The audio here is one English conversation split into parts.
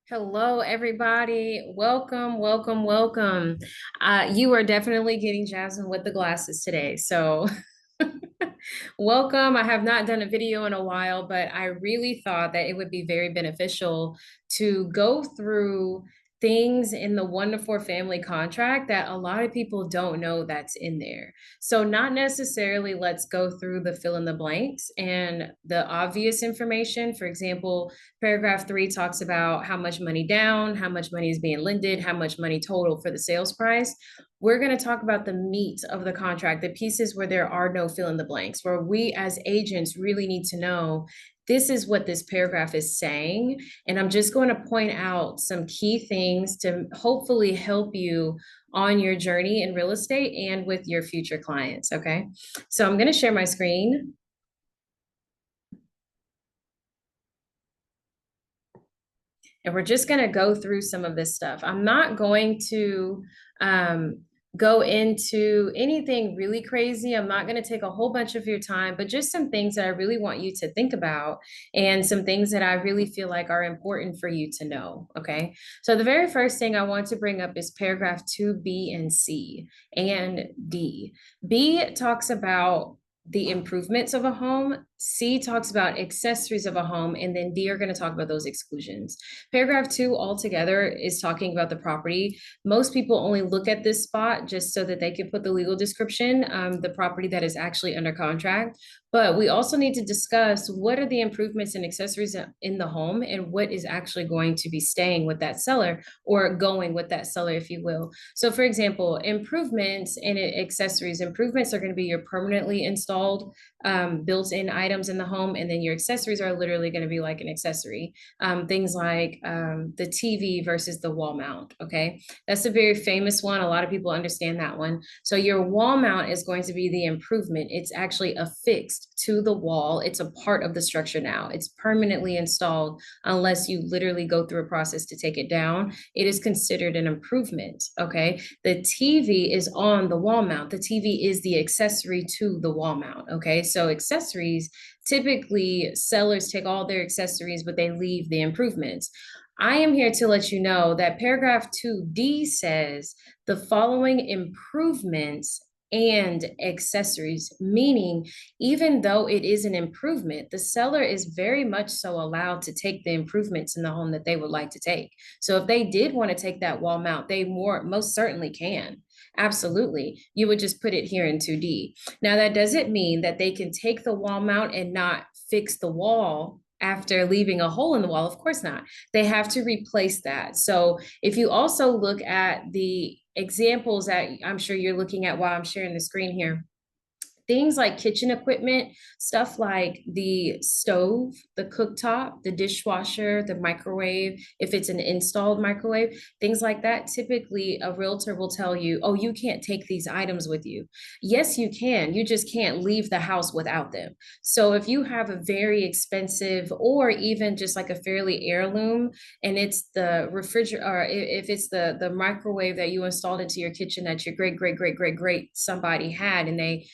Hello, everybody. Welcome, welcome, welcome. You are definitely getting Jasmine with the glasses today. So, welcome. I have not done a video in a while, but I really thought that it would be very beneficial to go through things in the 1 to 4 family contract that a lot of people don't know that's in there. So, not necessarily let's go through the fill in the blanks and the obvious information. For example, paragraph 3 talks about how much money down, how much money is being lended, how much money total for the sales price. We're going to talk about the meat of the contract, the pieces where there are no fill in the blanks, where we as agents really need to know this is what this paragraph is saying. And I'm just going to point out some key things to hopefully help you on your journey in real estate and with your future clients. Okay. So I'm going to share my screen. And we're just going to go through some of this stuff. I'm not going to go into anything really crazy. I'm not going to take a whole bunch of your time, but just some things that I really want you to think about and some things that I really feel like are important for you to know. Okay. So the very first thing I want to bring up is paragraph 2B and C and D. B talks about the improvements of a home. C talks about accessories of a home, and then D are going to talk about those exclusions. Paragraph 2 altogether is talking about the property. Most people only look at this spot just so that they can put the legal description, the property that is actually under contract. But we also need to discuss what are the improvements and accessories in the home and what is actually going to be staying with that seller or going with that seller, if you will. So, for example, improvements and accessories, improvements are going to be your permanently installed built-in items in the home, and then your accessories are literally going to be like an accessory. Things like the TV versus the wall mount. Okay, that's a very famous one. A lot of people understand that one. So your wall mount is going to be the improvement. It's actually affixed to the wall. It's a part of the structure now. It's permanently installed unless you literally go through a process to take it down. It is considered an improvement. Okay, the TV is on the wall mount. The TV is the accessory to the wall mount. Okay, so accessories, typically sellers take all their accessories, but they leave the improvements. I am here to let you know that paragraph 2D says the following improvements and accessories, meaning even though it is an improvement, the seller is very much so allowed to take the improvements in the home that they would like to take. So if they did want to take that wall mount, they most certainly can. Absolutely. You would just put it here in 2D. Now, that doesn't mean that they can take the wall mount and not fix the wall after leaving a hole in the wall. Of course not. They have to replace that. So if you also look at the examples that I'm sure you're looking at while I'm sharing the screen here, things like kitchen equipment, stuff like the stove, the cooktop, the dishwasher, the microwave, if it's an installed microwave, things like that. Typically, a realtor will tell you, oh, you can't take these items with you. Yes, you can. You just can't leave the house without them. So if you have a very expensive or even just like a fairly heirloom and it's the refrigerator, or if it's the microwave that you installed into your kitchen that your great somebody had and they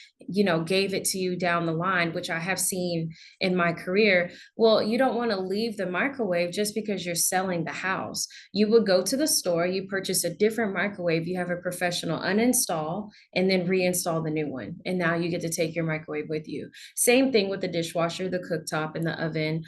gave it to you down the line, which I have seen in my career. Well, you don't want to leave the microwave just because you're selling the house. You would go to the store, you purchase a different microwave, you have a professional uninstall and then reinstall the new one. And now you get to take your microwave with you. Same thing with the dishwasher, the cooktop, and the oven,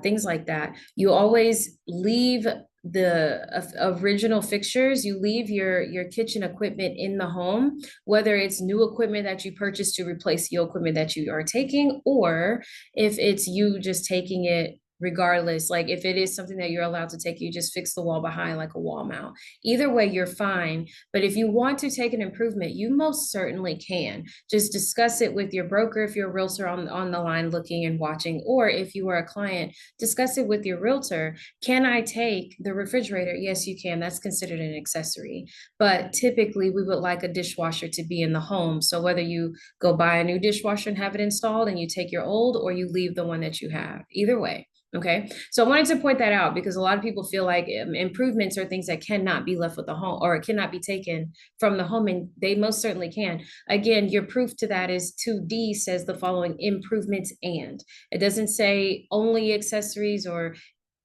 things like that. You always leave the original fixtures. You leave your kitchen equipment in the home, whether it's new equipment that you purchased to replace the equipment that you are taking, or if it's you just taking it regardless. Like if it is something that you're allowed to take, you just fix the wall behind like a wall mount. Either way, you're fine. But if you want to take an improvement, you most certainly can. Just discuss it with your broker if you're a realtor on the line looking and watching, or if you are a client, discuss it with your realtor. Can I take the refrigerator? Yes, you can. That's considered an accessory. But typically, we would like a dishwasher to be in the home. So whether you go buy a new dishwasher and have it installed and you take your old, or you leave the one that you have, either way. Okay. So I wanted to point that out because a lot of people feel like improvements are things that cannot be left with the home or it cannot be taken from the home, and they most certainly can. Again, your proof to that is 2D says the following improvements, and it doesn't say only accessories or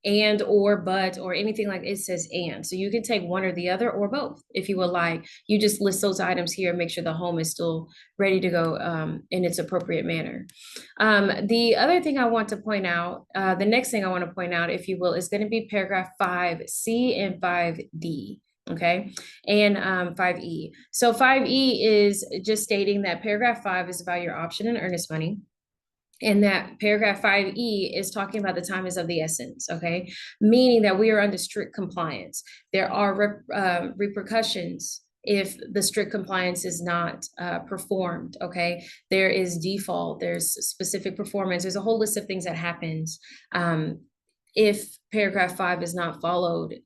and or but or anything like it says and. So you can take one or the other or both if you would like. You just list those items here and make sure the home is still ready to go in its appropriate manner. The other thing I want to point out, the next thing I want to point out, if you will, is going to be paragraph 5C and 5D. Okay, and 5E. So 5E is just stating that paragraph 5 is about your option and earnest money. And that paragraph 5E is talking about the time is of the essence, okay? Meaning that we are under strict compliance. There are repercussions if the strict compliance is not performed, okay? There is default, there's specific performance, there's a whole list of things that happens if paragraph 5 is not followed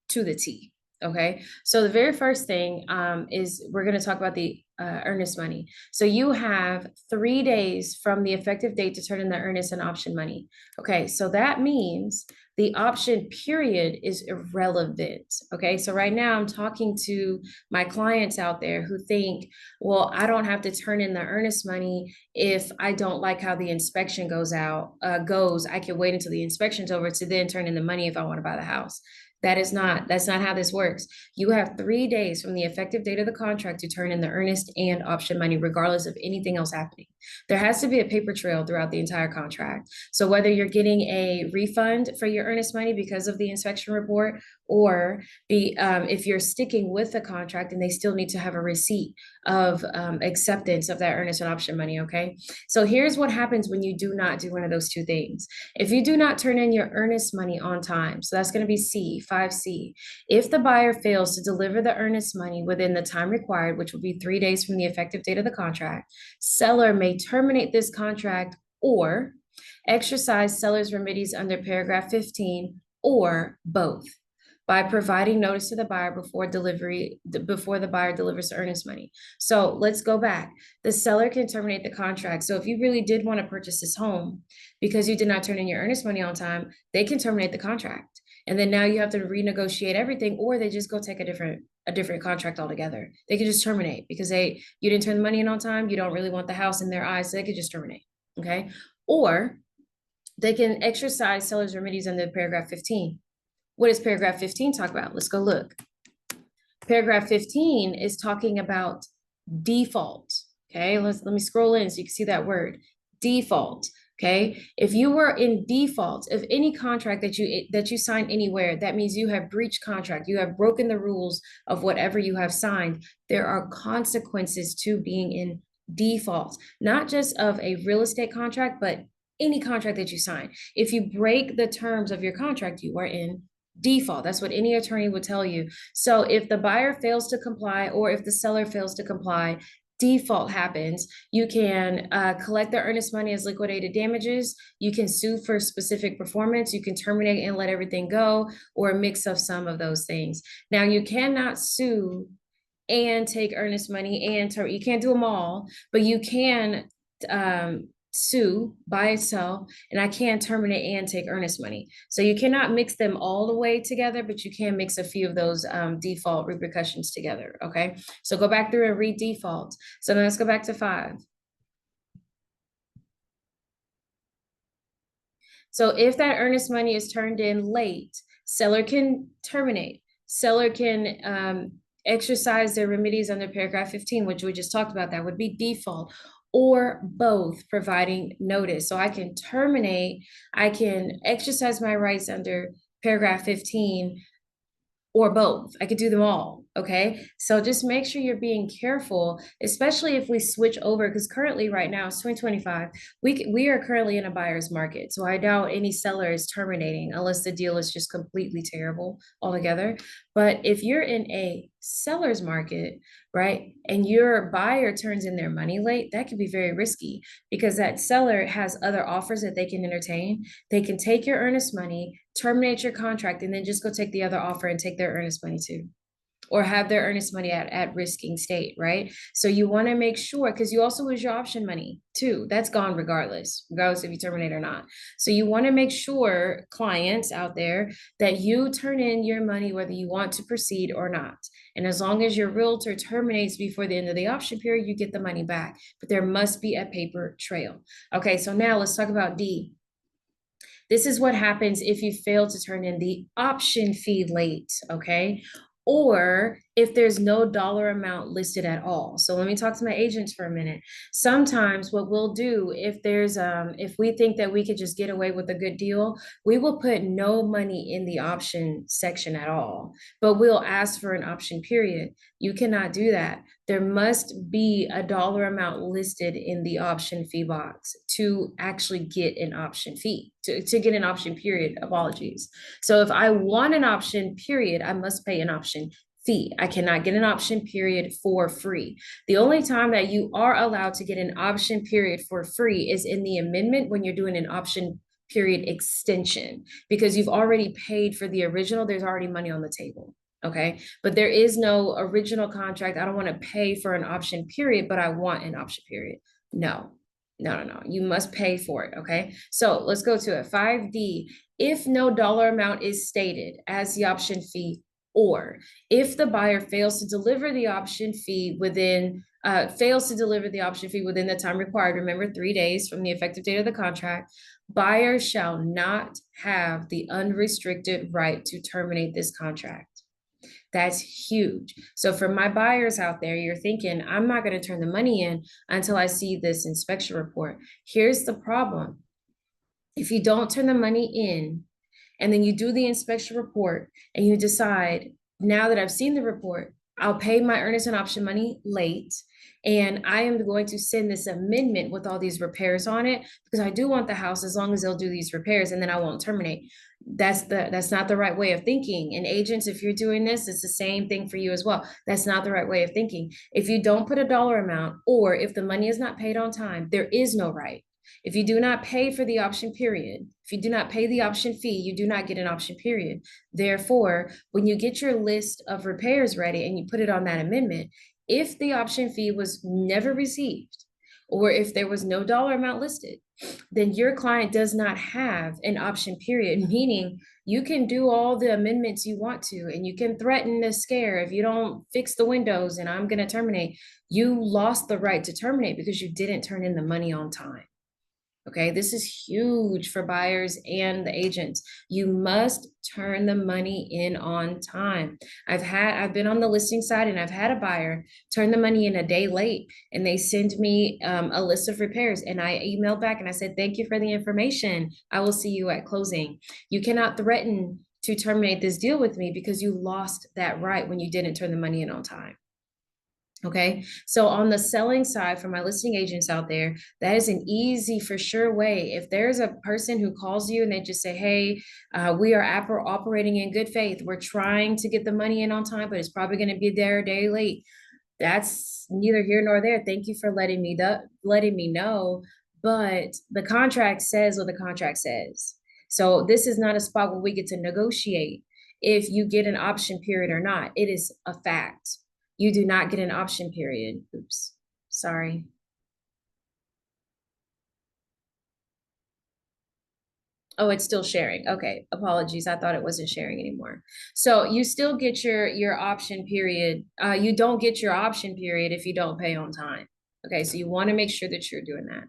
to the T. Okay, so the very first thing is we're going to talk about the earnest money. So you have 3 days from the effective date to turn in the earnest and option money. Okay, so that means the option period is irrelevant. Okay, so right now I'm talking to my clients out there who think, well, I don't have to turn in the earnest money if I don't like how the inspection goes. I can wait until the inspection's over to then turn in the money if I want to buy the house. That's not how this works. You have 3 days from the effective date of the contract to turn in the earnest and option money, regardless of anything else happening. There has to be a paper trail throughout the entire contract. So whether you're getting a refund for your earnest money because of the inspection report, or if you're sticking with the contract and they still need to have a receipt of acceptance of that earnest and option money, okay? So here's what happens when you do not do one of those two things. If you do not turn in your earnest money on time, so that's going to be C, 5C. If the buyer fails to deliver the earnest money within the time required, which will be 3 days from the effective date of the contract, seller may terminate this contract or exercise seller's remedies under paragraph 15 or both by providing notice to the buyer before the buyer delivers the earnest money. So let's go back. The seller can terminate the contract. So if you really did want to purchase this home because you did not turn in your earnest money on time, they can terminate the contract. And then now you have to renegotiate everything, or they just go take a different contract altogether. They could just terminate because you didn't turn the money in on time. You don't really want the house in their eyes, so they could just terminate. Okay. Or they can exercise seller's remedies under paragraph 15. What does paragraph 15 talk about? Let's go look. Paragraph 15 is talking about default. Okay, let me scroll in so you can see that word, default. Okay, if you were in default of any contract that you sign anywhere, that means you have breached contract. You have broken the rules of whatever you have signed. There are consequences to being in default, not just of a real estate contract, but any contract that you sign. If you break the terms of your contract, you are in default. That's what any attorney would tell you. So if the buyer fails to comply or if the seller fails to comply, default happens. You can collect the earnest money as liquidated damages. You can sue for specific performance. You can terminate and let everything go, or a mix of some of those things. Now, you cannot sue and take earnest money and you can't do them all, but you can sue by itself, and I can terminate and take earnest money. So you cannot mix them all the way together, but you can mix a few of those default repercussions together. Okay, so go back through and read default. So now let's go back to 5. So if that earnest money is turned in late, seller can terminate. Seller can exercise their remedies under paragraph 15, which we just talked about. That would be default, or both, providing notice. So I can terminate, I can exercise my rights under paragraph 15, or both. I could do them all. Okay. So just make sure you're being careful, especially if we switch over, because currently right now it's 2025. We are currently in a buyer's market. So I doubt any seller is terminating unless the deal is just completely terrible altogether. But if you're in a seller's market, right, and your buyer turns in their money late, that could be very risky because that seller has other offers that they can entertain. They can take your earnest money, terminate your contract, and then just go take the other offer and take their earnest money too, or have their earnest money at risking state, right? So you want to make sure, because you also lose your option money too. That's gone regardless if you terminate or not. So you want to make sure, clients out there, that you turn in your money whether you want to proceed or not. And as long as your realtor terminates before the end of the option period, you get the money back. But there must be a paper trail. Okay, so now let's talk about D. This is what happens if you fail to turn in the option fee late, okay? Or if there's no dollar amount listed at all. So let me talk to my agents for a minute. Sometimes what we'll do if we think that we could just get away with a good deal, we will put no money in the option section at all, but we'll ask for an option period. You cannot do that. There must be a dollar amount listed in the option fee box to actually get an option fee, to get an option period. Apologies. So if I want an option period, I must pay an option fee. I cannot get an option period for free. The only time that you are allowed to get an option period for free is in the amendment when you're doing an option period extension, because you've already paid for the original. There's already money on the table. Okay. But there is no original contract. I don't want to pay for an option period, but I want an option period. No, no. You must pay for it. Okay. So let's go to it. 5D. If no dollar amount is stated as the option fee, or if the buyer fails to deliver the option fee within the time required, remember 3 days from the effective date of the contract, buyer shall not have the unrestricted right to terminate this contract. That's huge. So for my buyers out there, you're thinking, I'm not going to turn the money in until I see this inspection report. Here's the problem. If you don't turn the money in, and then you do the inspection report and you decide, now that I've seen the report, I'll pay my earnest and option money late, and I am going to send this amendment with all these repairs on it because I do want the house as long as they'll do these repairs, and then I won't terminate. That's not the right way of thinking. And agents, if you're doing this, it's the same thing for you as well. That's not the right way of thinking. If you don't put a dollar amount, or if the money is not paid on time, there is no right. If you do not pay for the option period, if you do not pay the option fee, you do not get an option period. Therefore, when you get your list of repairs ready and you put it on that amendment, if the option fee was never received, or if there was no dollar amount listed, then your client does not have an option period, meaning you can do all the amendments you want to, and you can threaten to scare if you don't fix the windows and I'm going to terminate. You lost the right to terminate because you didn't turn in the money on time. Okay, this is huge for buyers and the agents. You must turn the money in on time. I've been on the listing side and I've had a buyer turn the money in a day late, and they send me a list of repairs, and I emailed back and I said, thank you for the information. I will see you at closing. You cannot threaten to terminate this deal with me because you lost that right when you didn't turn the money in on time. Okay, so on the selling side, for my listing agents out there, that is an easy for sure way. If there's a person who calls you and they just say, hey, we are operating in good faith, we're trying to get the money in on time, but it's probably going to be there a day late. That's neither here nor there. Thank you for letting me know. But the contract says what the contract says. So this is not a spot where we get to negotiate if you get an option period or not. It is a fact. You do not get an option period. Oops, sorry. Oh, it's still sharing. Okay, apologies. I thought it wasn't sharing anymore. So you still get your option period. You don't get your option period if you don't pay on time. Okay, so you want to make sure that you're doing that.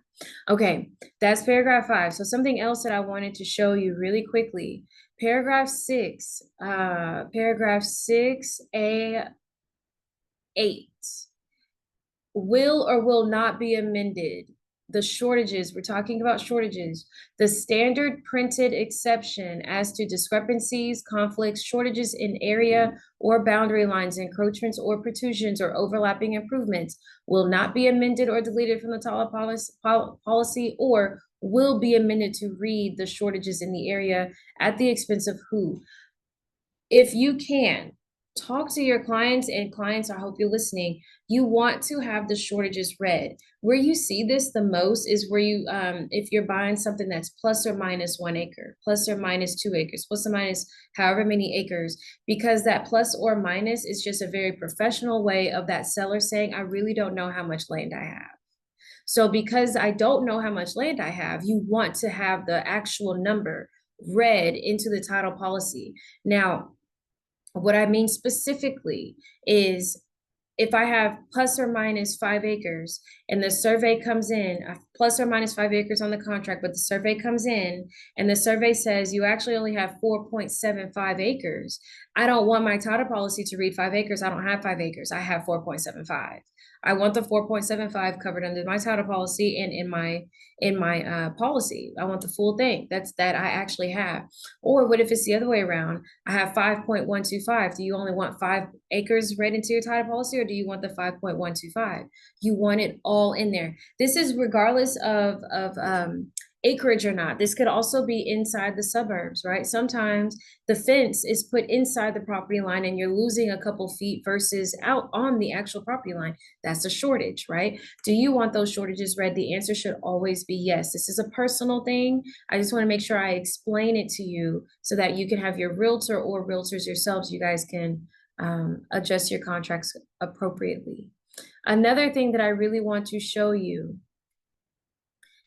Okay, that's paragraph 5. So something else that I wanted to show you really quickly. Paragraph 6, paragraph 6A8 will or will not be amended. The shortages, we're talking about shortages. The standard printed exception as to discrepancies, conflicts, shortages in area or boundary lines, encroachments or protrusions or overlapping improvements will not be amended or deleted from the title policy, or will be amended to read the shortages in the area at the expense of who. If you can, talk to your clients, and clients, I hope you're listening. You want to have the shortages read. Where you see this the most is where you, if you're buying something that's plus or minus 1 acre, plus or minus 2 acres, plus or minus however many acres, because that plus or minus is just a very professional way of that seller saying, I really don't know how much land I have. So because I don't know how much land I have, you want to have the actual number read into the title policy. Now, what I mean specifically is if I have plus or minus 5 acres and the survey comes in, plus or minus 5 acres on the contract, but the survey comes in and the survey says you actually only have 4.75 acres. I don't want my title policy to read 5 acres. I don't have 5 acres. I have 4.75. I want the 4.75 covered under my title policy and in my policy. I want the full thing. That I actually have. Or what if it's the other way around? I have 5.125. Do you only want 5 acres read into your title policy, or do you want the 5.125? You want it all in there. This is regardless of acreage or not. This could also be inside the suburbs, right? Sometimes the fence is put inside the property line and you're losing a couple feet versus out on the actual property line. That's a shortage, right? Do you want those shortages read? The answer should always be yes. This is a personal thing. I just want to make sure I explain it to you so that you can have your realtor or realtors yourselves. You guys can adjust your contracts appropriately. Another thing that I really want to show you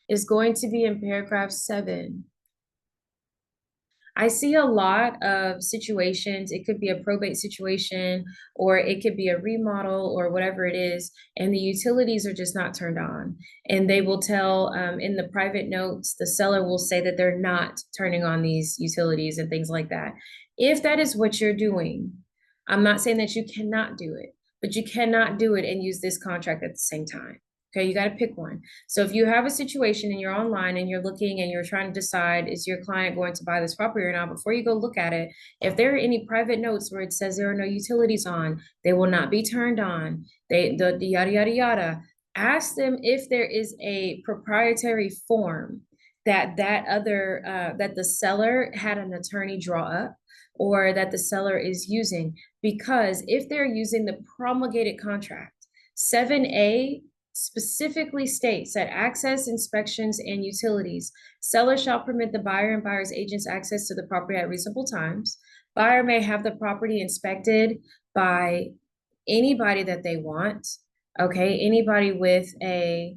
is going to be in paragraph 7. I see a lot of situations. It could be a probate situation, or it could be a remodel, or whatever it is, and the utilities are just not turned on. And they will tell in the private notes, the seller will say that they're not turning on these utilities and things like that. If that is what you're doing, I'm not saying that you cannot do it, but you cannot do it and use this contract at the same time. Okay, you got to pick one. So if you have a situation and you're online and you're looking and you're trying to decide, is your client going to buy this property or not? Before you go look at it, if there are any private notes where it says there are no utilities on, they will not be turned on. The yada, yada, yada. Ask them if there is a proprietary form that that the seller had an attorney draw up, or that the seller is using. Because if they're using the promulgated contract, 7A specifically states that access, inspections, and utilities, seller shall permit the buyer and buyer's agents access to the property at reasonable times. Buyer may have the property inspected by anybody that they want. Okay, anybody with a,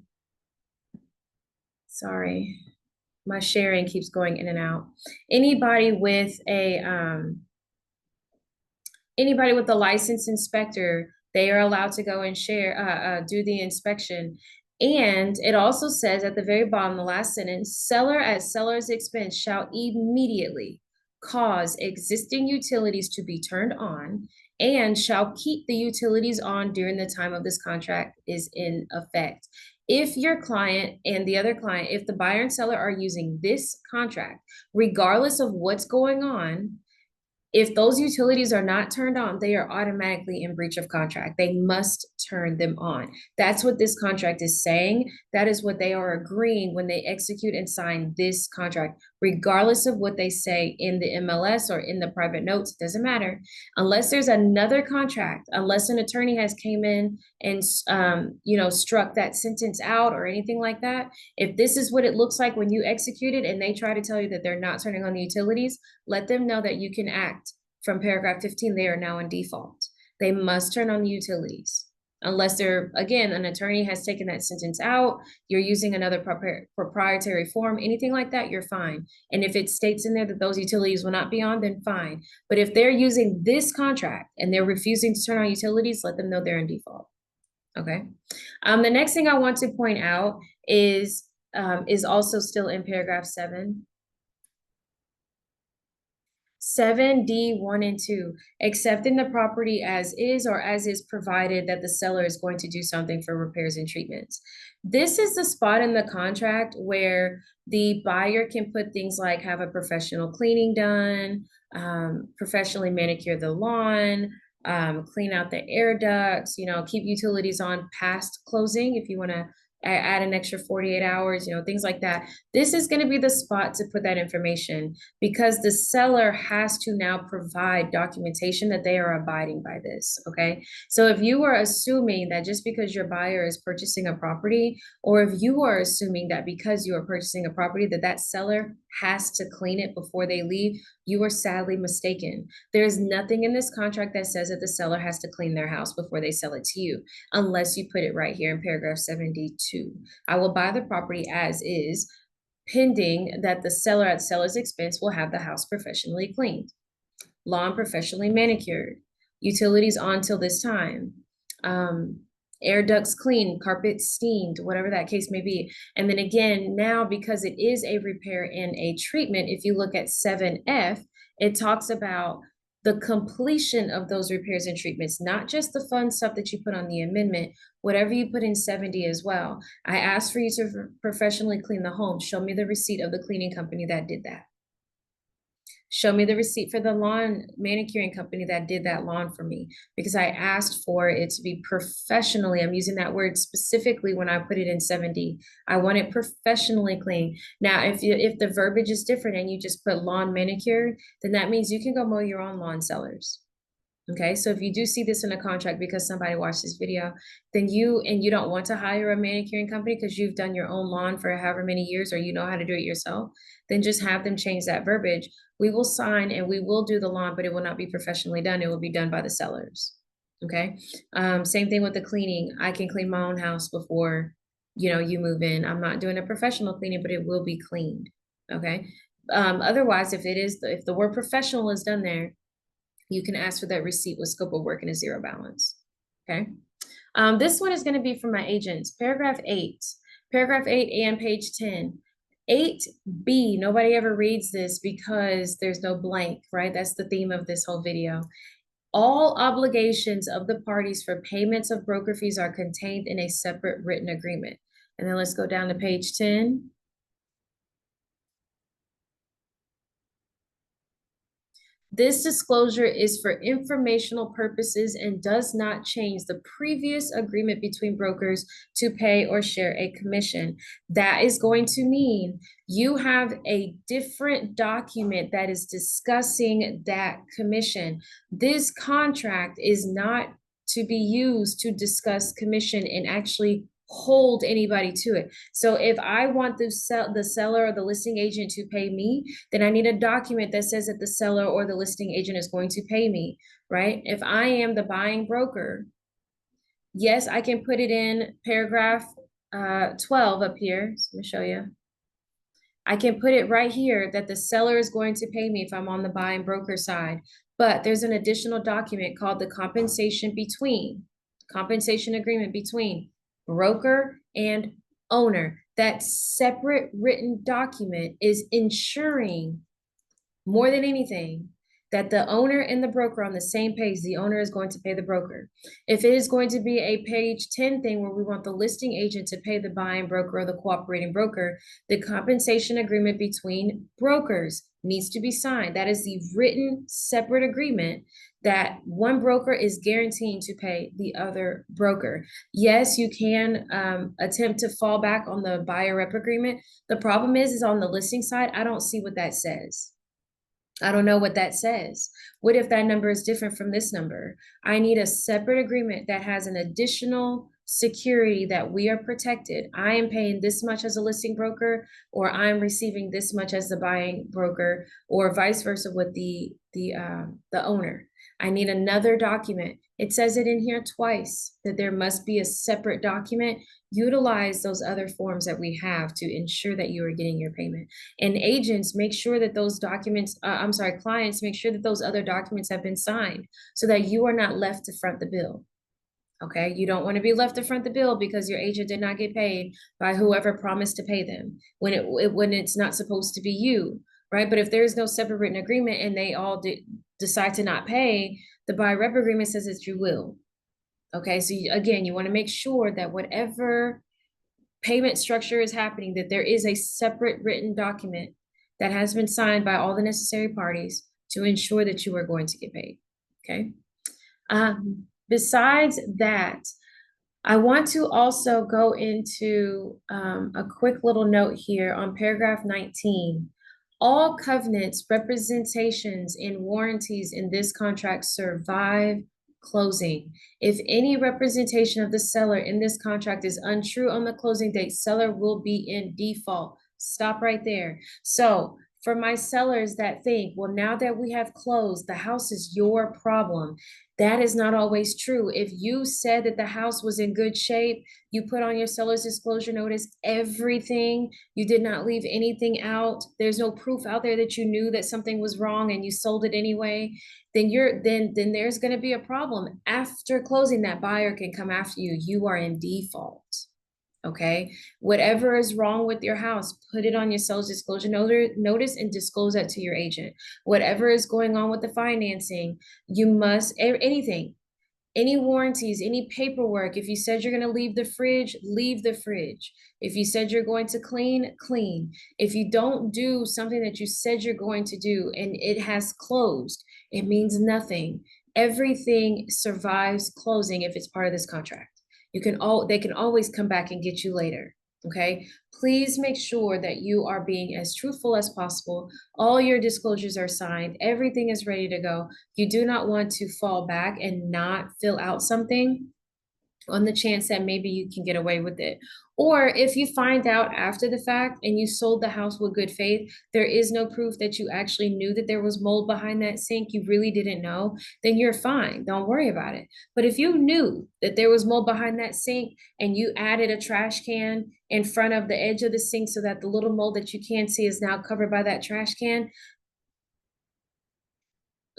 sorry, my sharing keeps going in and out. Anybody with a licensed inspector, they are allowed to go and do the inspection. And it also says at the very bottom, the last sentence, seller at seller's expense shall immediately cause existing utilities to be turned on and shall keep the utilities on during the time of this contract is in effect. If your client and the other client, if the buyer and seller are using this contract, regardless of what's going on, if those utilities are not turned on, they are automatically in breach of contract. They must turn them on. That's what this contract is saying. That is what they are agreeing when they execute and sign this contract, regardless of what they say in the MLS or in the private notes. It doesn't matter. Unless there's another contract, unless an attorney has came in and struck that sentence out or anything like that. If this is what it looks like when you execute it and they try to tell you that they're not turning on the utilities, let them know that you can act from paragraph 15. They are now in default. They must turn on the utilities. Unless they're, again, an attorney has taken that sentence out, you're using another proprietary form, anything like that, you're fine. And if it states in there that those utilities will not be on, then fine. But if they're using this contract and they're refusing to turn on utilities, let them know they're in default. Okay. The next thing I want to point out is also still in paragraph 7. 7D 1 and 2, accepting the property as is or as is provided that the seller is going to do something for repairs and treatments. This is the spot in the contract where the buyer can put things like have a professional cleaning done, professionally manicure the lawn, clean out the air ducts, keep utilities on past closing if you want to add an extra 48 hours, things like that. This is going to be the spot to put that information, because the seller has to now provide documentation that they are abiding by this. Okay. So if you are assuming that just because your buyer is purchasing a property, or if you are assuming that because you are purchasing a property that seller has to clean it before they leave, you are sadly mistaken. There is nothing in this contract that says that the seller has to clean their house before they sell it to you, unless you put it right here in paragraph 72. I will buy the property as is, pending that the seller at seller's expense will have the house professionally cleaned, lawn professionally manicured, utilities on till this time. um, air ducts cleaned, carpet steamed, whatever that case may be. And then again, now because it is a repair and a treatment, if you look at 7F, it talks about the completion of those repairs and treatments, not just the fun stuff that you put on the amendment, whatever you put in 70 as well. I asked for you to professionally clean the home. Show me the receipt of the cleaning company that did that. Show me the receipt for the lawn manicuring company that did that lawn for me, because I asked for it to be professionally. I'm using that word specifically when I put it in 70. I want it professionally clean. Now, if the verbiage is different and you just put lawn manicured, then that means you can go mow your own lawn, sellers. Okay, so if you do see this in a contract because somebody watched this video, then you don't want to hire a manicuring company because you've done your own lawn for however many years, or you know how to do it yourself, then just have them change that verbiage. We will sign and we will do the lawn, but it will not be professionally done. It will be done by the sellers. Okay. Same thing with the cleaning. I can clean my own house before, you move in. I'm not doing a professional cleaning, but it will be cleaned. Okay. Otherwise, if the word professional is done there, you can ask for that receipt with scope of work and a zero balance. Okay. This one is going to be for my agents. Paragraph 8. Paragraph 8 and page 10. 8B, nobody ever reads this because there's no blank, right? That's the theme of this whole video. All obligations of the parties for payments of broker fees are contained in a separate written agreement. And then let's go down to page 10. This disclosure is for informational purposes and does not change the previous agreement between brokers to pay or share a commission. That is going to mean you have a different document that is discussing that commission. This contract is not to be used to discuss commission and actually hold anybody to it. So if I want the seller or the listing agent to pay me, then I need a document that says that the seller or the listing agent is going to pay me, right? If I am the buying broker, yes, I can put it in paragraph 12 up here. So let me show you. I can put it right here that the seller is going to pay me if I'm on the buying broker side. But there's an additional document called the compensation agreement between broker and owner. That separate written document is ensuring more than anything that the owner and the broker are on the same page. The owner is going to pay the broker. If it is going to be a page 10 thing where we want the listing agent to pay the buying broker or the cooperating broker, the compensation agreement between brokers needs to be signed. That is the written separate agreement that one broker is guaranteeing to pay the other broker. Yes, you can attempt to fall back on the buyer rep agreement. The problem is on the listing side, I don't see what that says. I don't know what that says. What if that number is different from this number? I need a separate agreement that has an additional security that we are protected. I am paying this much as a listing broker, or I'm receiving this much as the buying broker, or vice versa with the owner. I need another document. It says it in here twice that there must be a separate document. Utilize those other forms that we have to ensure that you are getting your payment. And agents, make sure that those documents, clients, make sure that those other documents have been signed so that you are not left to front the bill. Okay, you don't want to be left to front the bill because your agent did not get paid by whoever promised to pay them when it's not supposed to be you, right? But if there is no separate written agreement and they all decide to not pay, the buy rep agreement says that you will. Okay, so again, you want to make sure that whatever payment structure is happening, that there is a separate written document that has been signed by all the necessary parties to ensure that you are going to get paid. Okay. Besides that, I want to also go into a quick little note here on paragraph 19. All covenants, representations, and warranties in this contract survive closing. If any representation of the seller in this contract is untrue on the closing date, seller will be in default. Stop right there. So For my sellers that think, well, now that we have closed, the house is your problem. That is not always true. If you said that the house was in good shape, you put on your seller's disclosure notice everything, you did not leave anything out, there's no proof out there that you knew that something was wrong and you sold it anyway, then there's going to be a problem. After closing, that buyer can come after you. You are in default. Okay. Whatever is wrong with your house, put it on your seller's disclosure notice and disclose that to your agent. Whatever is going on with the financing, you must, anything, any warranties, any paperwork. If you said you're going to leave the fridge, leave the fridge. If you said you're going to clean, clean. If you don't do something that you said you're going to do and it has closed, it means nothing. Everything survives closing if it's part of this contract. They can always come back and get you later. Okay. Please make sure that you are being as truthful as possible. All your disclosures are signed. Everything is ready to go. You do not want to fall back and not fill out something on the chance that maybe you can get away with it. Or if you find out after the fact and you sold the house with good faith, there is no proof that you actually knew that there was mold behind that sink, you really didn't know, then you're fine. Don't worry about it. But if you knew that there was mold behind that sink and you added a trash can in front of the edge of the sink so that the little mold that you can't see is now covered by that trash can,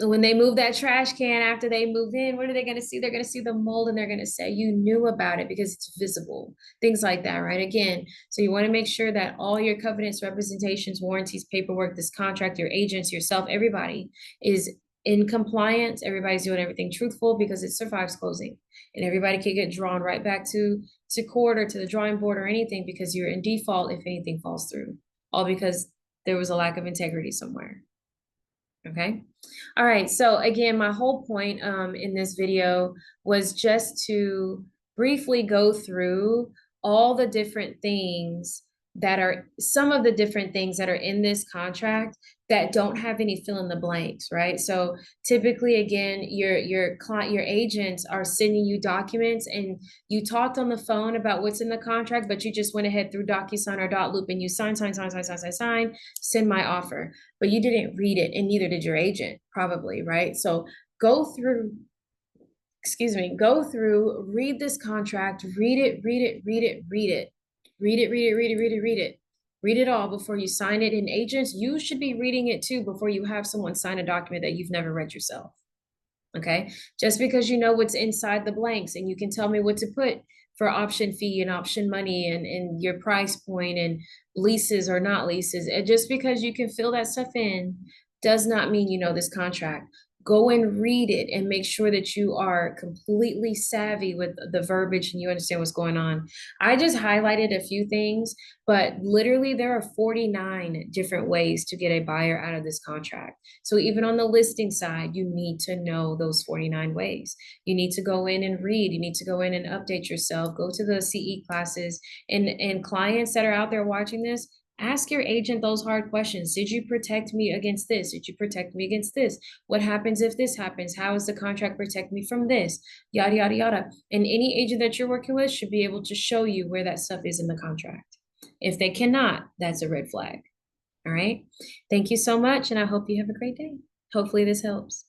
when they move that trash can after they move in, what are they going to see? They're going to see the mold and they're going to say, you knew about it because it's visible. Things like that, right? Again, so you want to make sure that all your covenants, representations, warranties, paperwork, this contract, your agents, yourself, everybody is in compliance. Everybody's doing everything truthful because it survives closing. And everybody can get drawn right back to court or to the drawing board or anything because you're in default if anything falls through. All because there was a lack of integrity somewhere. Okay. All right. So again, my whole point in this video was just to briefly go through all the different things that are some of the different things that are in this contract that don't have any fill in the blanks, right? So typically, again, your client, your agents are sending you documents and you talked on the phone about what's in the contract, but you just went ahead through DocuSign or Dotloop and you sign, send my offer, but you didn't read it and neither did your agent probably, right? So go through, go through, read this contract, read it, read it, read it, read it, read it, read it, read it, read it, read it. Read it all before you sign it. And agents, you should be reading it too before you have someone sign a document that you've never read yourself. Okay. Just because you know what's inside the blanks and you can tell me what to put for option fee and option money and your price point and leases or not leases. And just because you can fill that stuff in does not mean you know this contract. Go and read it and make sure that you are completely savvy with the verbiage and you understand what's going on. I just highlighted a few things, but literally there are 49 different ways to get a buyer out of this contract. So even on the listing side, you need to know those 49 ways. You need to go in and read. You need to go in and update yourself. Go to the CE classes. And clients that are out there watching this, ask your agent those hard questions. Did you protect me against this? Did you protect me against this? What happens if this happens? How does the contract protect me from this? Yada, yada, yada. And any agent that you're working with should be able to show you where that stuff is in the contract. If they cannot, that's a red flag. All right. Thank you so much. And I hope you have a great day. Hopefully this helps.